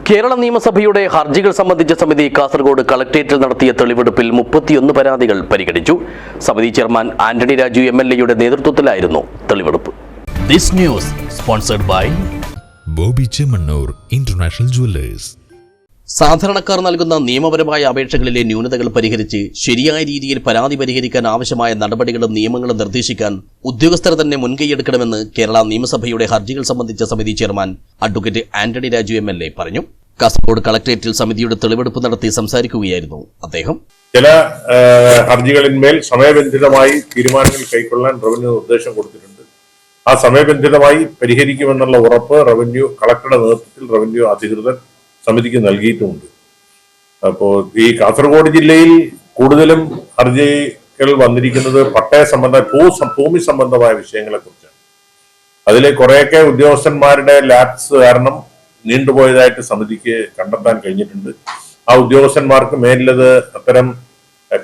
കേരള നിയമസഭയുടെ ഹർജികൾ സംബന്ധിച്ച സമിതി കാസർഗോഡ് കളക്ടറേറ്റിൽ നടത്തിയ തെളിവെടുപ്പിൽ 31 പരാതികൾ പരിഗണിച്ചു. സമിതി ചെയർമാൻ ആന്റണി രാജു MLAയുടെ നേതൃത്വത്തിലായിരുന്നു തെളിവെടുപ്പ്. This news sponsored by Bobby Chemmanur international jewellers. സാധാരണക്കാർ നൽകുന്ന നിയമപരമായ അപേക്ഷകളിലെ ന്യൂനതകൾ പരിഹരിച്ച് ശരിയായ രീതിയിൽ പരാതി പരിഹരിക്കാൻ ആവശ്യമായ നടപടികളും നിയമങ്ങളും നിർദ്ദേശിക്കാൻ ഉദ്യോഗസ്ഥർ തന്നെ മുൻകൈയെടുക്കണമെന്ന് കേരള നിയമസഭയുടെ ഹർജികൾ സംബന്ധിച്ച സമിതി chairman advocate Antony Raju MLA പറഞ്ഞു. കാസർഗോഡ് കളക്ടറേറ്റിൽ സമിതിയുടെ തെളിവെടുപ്പ് നടത്തി സംസാരിക്കുകയായിരുന്നു അദ്ദേഹം. ചില ഹർജികളിന്മേൽ സമയബന്ധിതമായി തീരുമാനങ്ങൾ കൈക്കൊള്ളാൻ റവന്യൂ നിർദ്ദേശം കൊടുത്തിട്ടുണ്ട്. ആ സമയബന്ധിതമായി പരിഹരിക്കുമെന്നുള്ള ഉറപ്പ് കളക്ടറുടെ നേതൃത്വത്തിൽ റവന്യൂ അധികൃതർ സമിതിക്ക് നൽകിയിട്ടുമുണ്ട്. അപ്പോൾ ഈ കാസർഗോഡ് ജില്ലയിൽ കൂടുതലും ഹർജികൾ വന്നിരിക്കുന്നത് പട്ടയ ഭൂമി സംബന്ധമായ വിഷയങ്ങളെ കുറിച്ചാണ്. അതിലെ കുറെയൊക്കെ ഉദ്യോഗസ്ഥന്മാരുടെ ലാപ്സ് കാരണം നീണ്ടുപോയതായിട്ട് സമിതിക്ക് കണ്ടെത്താൻ കഴിഞ്ഞിട്ടുണ്ട്. ആ ഉദ്യോഗസ്ഥന്മാർക്ക് മേലിലത് അത്തരം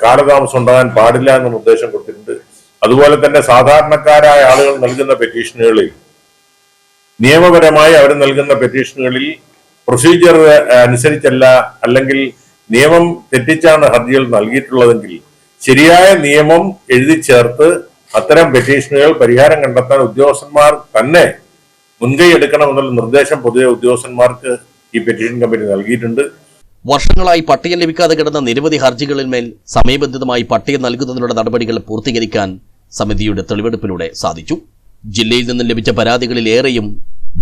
കാലതാമസം ഉണ്ടാകാൻ പാടില്ല എന്ന നിർദ്ദേശം കൊടുത്തിട്ടുണ്ട്. അതുപോലെ തന്നെ സാധാരണക്കാരായ ആളുകൾ നൽകുന്ന പെറ്റീഷനുകളിൽ നിയമപരമായി അവർ നൽകുന്ന പെറ്റീഷനുകളിൽ പ്രൊസീജിയർ അനുസരിച്ചല്ല, അല്ലെങ്കിൽ നിയമം തെറ്റിച്ചാണ് ഹർജികൾ നൽകിയിട്ടുള്ളതെങ്കിൽ ശരിയായ നിയമം എഴുതി ചേർത്ത് അത്തരം പെറ്റീഷനുകൾ പരിഹാരം കണ്ടെത്താൻ ഉദ്യോഗസ്ഥന്മാർ തന്നെ മുൻകൈ എടുക്കണമെന്നുള്ള നിർദ്ദേശം പൊതുവെ ഉദ്യോഗസ്ഥന്മാർക്ക് ഈ പെറ്റീഷൻ കമ്മിറ്റി നൽകിയിട്ടുണ്ട്. വർഷങ്ങളായി പട്ടയം ലഭിക്കാതെ കിടന്ന നിരവധി ഹർജികളിന്മേൽ സമയബന്ധിതമായി പട്ടയം നൽകുന്നതിനുള്ള നടപടികൾ പൂർത്തീകരിക്കാൻ സമിതിയുടെ തെളിവെടുപ്പിലൂടെ സാധിച്ചു. ജില്ലയിൽ നിന്നും ലഭിച്ച പരാതികളിൽ ഏറെയും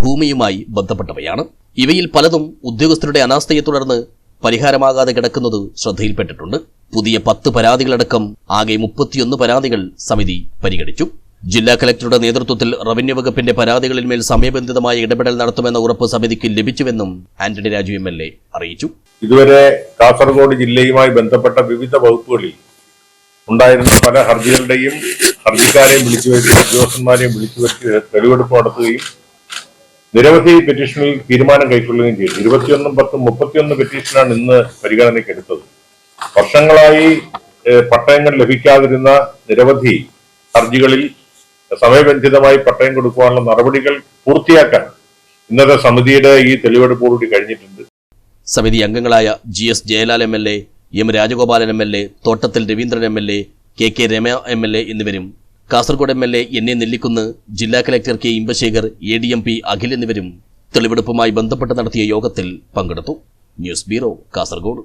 ഭൂമിയുമായി ബന്ധപ്പെട്ടവയാണ്. ഇവയിൽ പലതും ഉദ്യോഗസ്ഥരുടെ അനാസ്ഥയെ തുടർന്ന് പരിഹാരമാകാതെ കിടക്കുന്നത് ശ്രദ്ധയിൽപ്പെട്ടിട്ടുണ്ട്. പുതിയ 10 പരാതികളടക്കം ആകെ 31 പരാതികൾ സമിതി പരിഗണിച്ചു. ജില്ലാ കലക്ടറുടെ നേതൃത്വത്തിൽ റവന്യൂ വകുപ്പിന്റെ പരാതികളിന്മേൽ സമയബന്ധിതമായ ഇടപെടൽ നടത്തുമെന്ന ഉറപ്പ് സമിതിക്ക് ലഭിച്ചുവെന്നും ആന്റണി രാജു MLA അറിയിച്ചു. ഇതുവരെ കാസർഗോഡ് ജില്ലയുമായി ബന്ധപ്പെട്ട വിവിധ വകുപ്പുകളിൽ ഉണ്ടായിരുന്ന പല ഹർജികളുടെയും ഹർജിക്കാരെയും വിളിച്ചു വരുത്തി ഉദ്യോഗസ്ഥന്മാരെയും വിളിച്ചു വരുത്തി തെളിവെടുപ്പ് നടത്തുകയും നിരവധി പെറ്റീഷനിൽ തീരുമാനം കൈക്കൊള്ളുകയും ചെയ്തു. 31 പെറ്റീഷനാണ് ഇന്ന് പരിഗണനയ്ക്ക് എടുത്തത്. വർഷങ്ങളായി പട്ടയങ്ങൾ ലഭിക്കാതിരുന്ന നിരവധി ഹർജികളിൽ സമയബന്ധിതമായി പട്ടയം കൊടുക്കുവാനുള്ള നടപടികൾ പൂർത്തിയാക്കാൻ ഇന്നത്തെ സമിതിയുടെ ഈ തെളിവെടുപ്പോടുകൂടി കഴിഞ്ഞിട്ടുണ്ട്. സമിതി അംഗങ്ങളായ GS Jayalal MLA, M Rajagopalan MLA, Thottathil Raveendran MLA, KK Rama MLA എന്നിവരും കാസർഗോഡ് MLA NA നെല്ലിക്കുന്ന്, ജില്ലാ collector K Inbasekar, ADMP Akhil എന്നിവരും തെളിവെടുപ്പുമായി ബന്ധപ്പെട്ട് നടത്തിയ യോഗത്തിൽ പങ്കെടുത്തു. News bureau, Kasaragod.